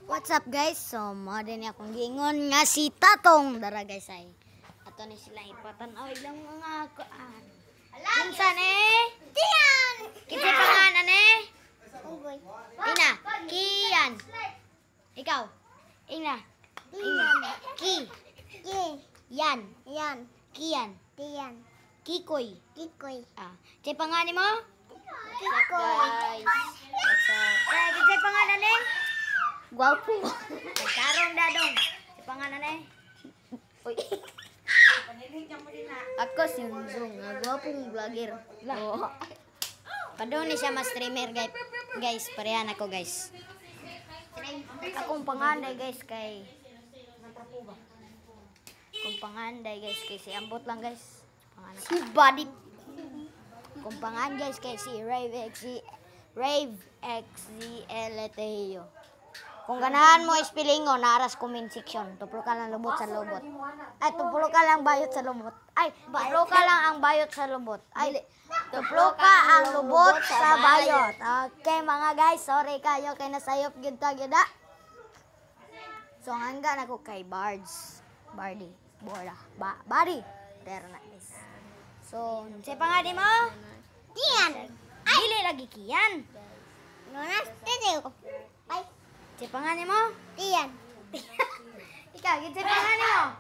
What's up guys? So, mo din akong giingon nga si Tatong dara guys ay. Ato ni sila ipatanaw lang mga kuan. Kinsa ni? Tiyan. Kinsa pangalan ni? Unggoy. Ina, Kian. Ikaw. Ina. Ki. Yan. Kian. Kikoy. Ah, kay pangalan mo? Guys. What's up? Kay pangalan ni? Guwapo. Karong dadong. Si pangalan eh. Uy. Ako si Unzong. Guwapong vlogger. Oh. Padong ni siya mas streamer guys. Guys, parehan ako guys. Akong panganday guys kay kung panganday guys kay si ambot lang guys. Si Buddy. Kung pangan guys kay si Rave XZLTO. Kung ganahan mo ispilingon, naras comment section. Tuplo ka lang lubot sa lubot. Ay, tuplo ka lang bayot sa lubot. Ay, tuplo ka lang ang bayot sa lubot. Ay, tuplo ka ang lubot sa bayot. Okay, mga guys. Sorry kayo kay nasayop gyud ta gyud. So, hanggang ako kay Bardy. Bardy. Pero na guys. So, sa pangalan mo? Kian. Ay, dili lagi Kian. Nonas, tete ko. Ay. Si pangalan mo? Tiyan. Ikaw, sa pangalan mo?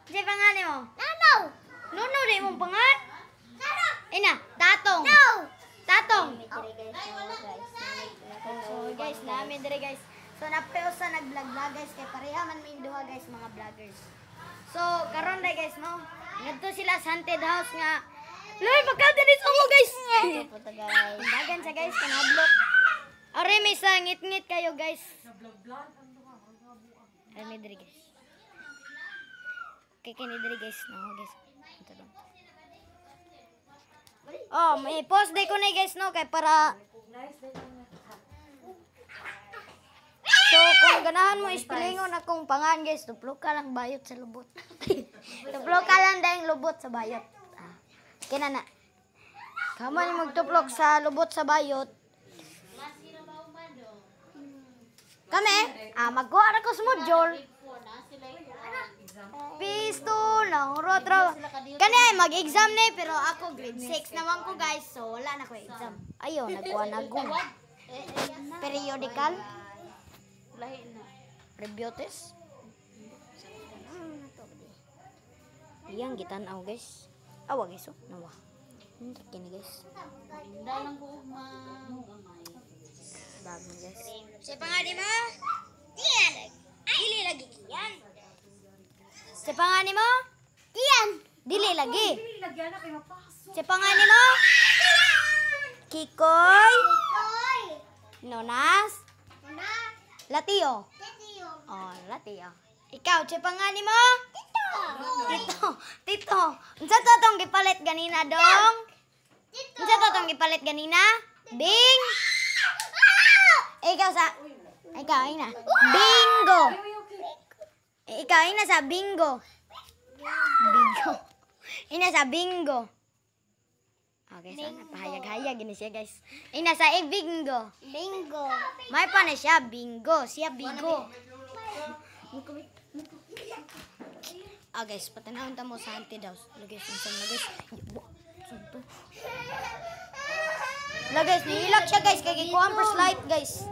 Sa pangalan mo? Nono. Nono rin mong pangalan? Nono. Ina, Tatong. No. Tatong. So guys, namin dire guys. So napeo sa nag-vlog guys kay pareha man may duha guys mga vloggers. So karon dai guys no. Ngadto sila sa haunted house nga. Loy, pagka-dinis mo guys. Puta guys. Dagan sa guys kanadlok. Are may sangit-ngit kayo guys. Are diri guys. Okay, kini diri guys. No guys. Ito lang. Oh, may post day ko na guys no kay para so kung ganahan mo ispilingon akong pangan guys, tuplo ka lang bayot sa lubot. Tuplo ka lang daing lubot sa bayot. Kina na. Kamo ni magtuplok sa lubot sa bayot. Kami, magkuha na ko sa module. Pistol, rotro. Kani ay mag-exam na pero ako grade 6 naman ko guys. So wala na ko exam. Ayo, nagkuha na ko. Periodical. Review test. Iyang gitanaw guys. Awa guys, oh. Nawa. Kini guys. Dalang ko bago guys. Sa pangalan mo? Tiyan. Dili lagi Kian. Sa pangalan mo? Tiyan. Dili lagi. Sa pangalan mo? Kikoy. Nonas. Latio. Oh, Latio. Ikaw, sa pangalan mo? Tito. Unsa to tong gipalit ganina dong? Unsa to tong gipalit ganina? Bing. Ikaw ina. Bingo. Ikaw ina sa bingo. Ina sa bingo. Okay, sana pahayag-hayag ini siya guys. Ina sa bingo. May pa na siya bingo. Siya bingo. Guys, patanawin ta mo sa haunted house. Guys, guys. Guys, nihilak siya guys kay gikuha first light guys.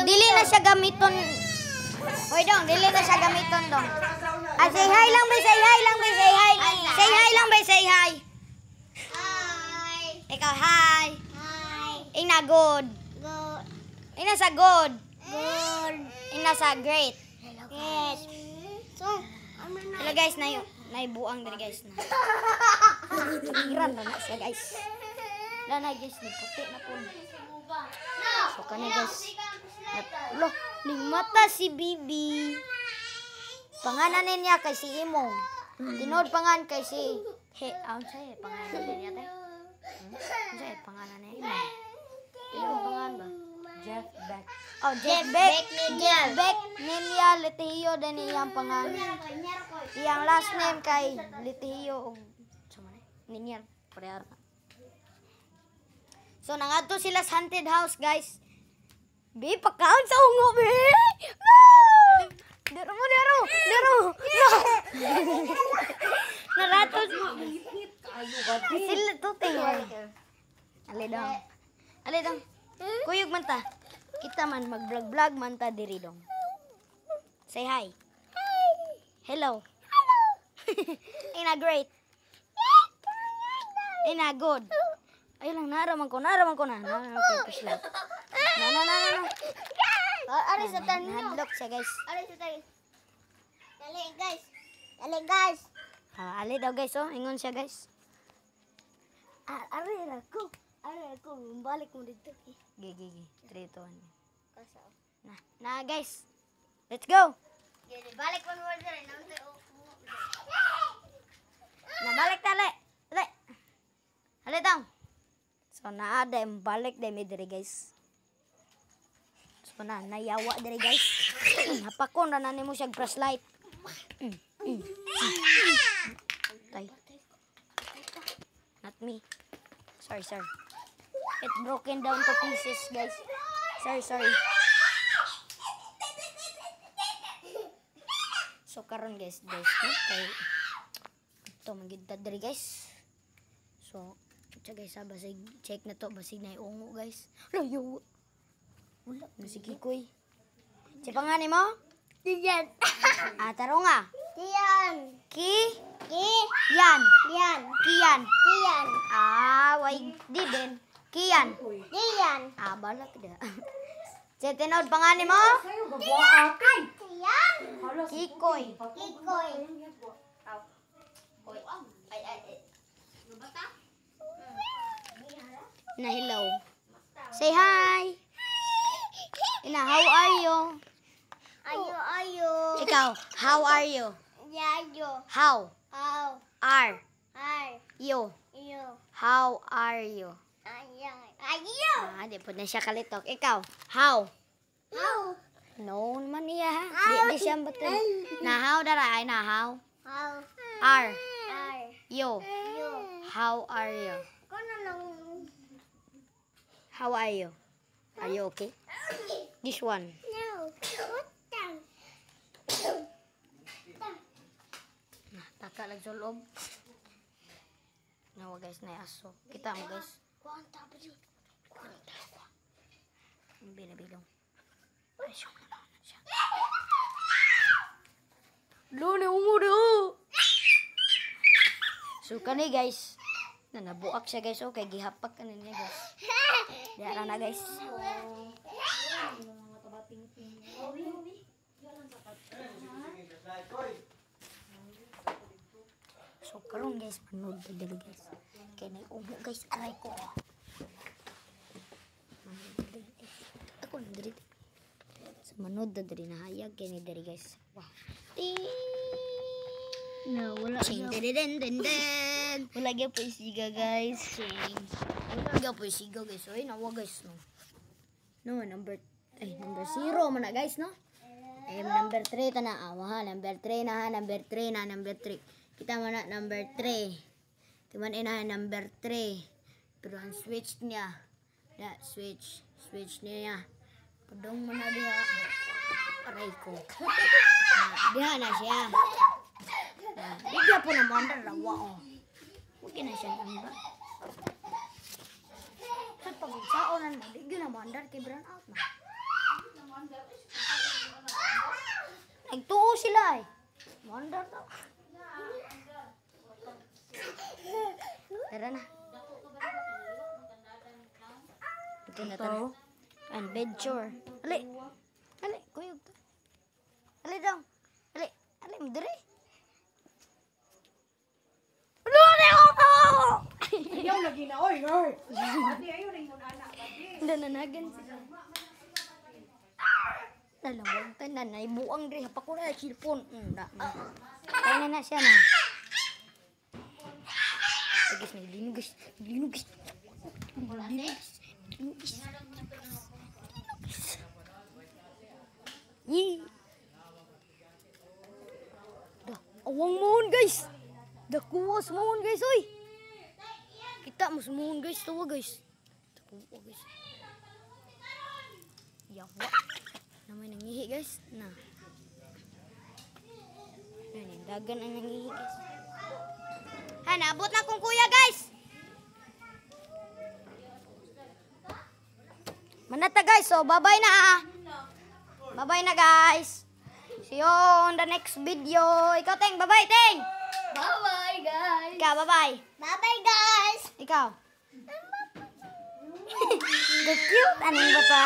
Dili na siya gamiton. Hoy dong, dili na siya gamiton dong. Say hi lang ba, say hi. Say hi lang ba, say hi. Hi. Ikaw hi. Ina good. Ina sa good. Ina sa great. So, hello guys, naibuang dari guys na. Iran na siya guys. Nanay guys, puti na po. So kani guys. Loh, mata si Bibi. Pangalan niya kay si Imong. Tinod pangan kay si say pangalan niya tay. Say pangalan niya. Tinod pangan ba? Jeff Beck. Oh, Jeff Beck Ninja Litio din iyang pangalan. Iyang last name kay Litio og Ninja pareha. So, nangadto sila sa haunted house, guys. Be, pagkaon sa ungo, be! Ali dong. Kuyog man ta. Kita man mag-vlog-vlog man ta diri dong. Say hi. Hello. Ina great. Ina good. Ay lang naraman ko na. Okay, push lang. Na. Ari sa tanong. Hadlock siya, guys. Ari sa tanong. Dali guys. Ali daw, guys, oh. Ingon siya, guys. Ari ako. Balik mo dito. Gigi. 3, 2, 1. Kasaw. Na, guys. Let's go. Balik mo dito. Nabalik tali. Ali. Ali daw. So, naada yung balik din mi diri, guys. So, nayawa diri, guys. Napakon na nimo siya flashlight. Tay. Not me. Sorry. It broken down to pieces, guys. Sorry. So, karon guys, no? Kay ito, magiging diri, guys. So, ito guys, basig check na to, basig na iungo, guys. Layo. Wala, si Kikoy. Si pangani mo? Diyan. Taro nga. Diyan. Yan. Diyan. Kiyan. Diyan. Way di din. Kiyan. Diyan. Balak da. Si tinod pangani mo? Diyan. Kikoy. Kikoy. Na hello. Say hi. Ina, how are you? Ayo. Ikaw, how are you? Yayo. How Aw. are Ay. you? Iyo. How are you? Ayo. Di po na siya kalitok. Ikaw, how? How. No naman niya ha. Di siya batin. Na how dara ay na how? How. Are Ay. you? Yo. How are you? Kono nang. How are you? Are you okay? This one. No. Utang. Taka lang sa loob. Nawa guys, na aso. Kita mo guys. Kuanta pa di. Binabilong. Ay, siyang naman siya. Lone, umudo! So, kani guys. Nabuak siya guys. Okay, gihapak ka niya guys. Diara na guys. So, karon guys, manood ka dali guys. Kaya na-umo guys, aray ko. Ako na dali. So, manood na dali na hayag. Kaya na dali guys. Wow. No, wala Ching, din. Wala gyud po isiga guys. Ching. Wala po isigaw guys. So, nawa guys, no. No, number 0 man na guys, no. Number 3 ta na. Number 3 na ha. Number 3 na. Number 3. Kita mo na number 3. Timan ina number 3. Pero ang switch niya. Switch niya. Padong mo na diha. Aray ko. Diha na siya. Diha po na mandar rawa oh. Huwag na siya nanda. Sa pag-saonan mo, di na mandar kay brown out na. Nagtuo sila eh. Mandar daw. Tara na. Ito na tara. Adventure. Ali. Kuyog to. Ali daw. Ali, madari. Ayaw lagi na, oy. Ate, ayaw na yung anak. Nananagan sila. Dalawang tanan na ibuang diri pa ko na cellphone. Kaya na siya na. Guys, naglinugas. Yee. Awang mohon guys. Dakuwas mohon guys, oy. Kita mo mohon guys, tawa guys. Tawa guys. Yawa. Namay nangihi guys. Nah. Dagan ang nangihi guys. Nabot na kong kuya guys. Manata guys, so bye-bye na. Bye-bye na guys. See you on the next video. Ikaw, Teng. Bye-bye, Teng. Bye-bye, guys. Ikaw, bye-bye. Bye-bye, guys. Ikaw. The cute. Anong bata?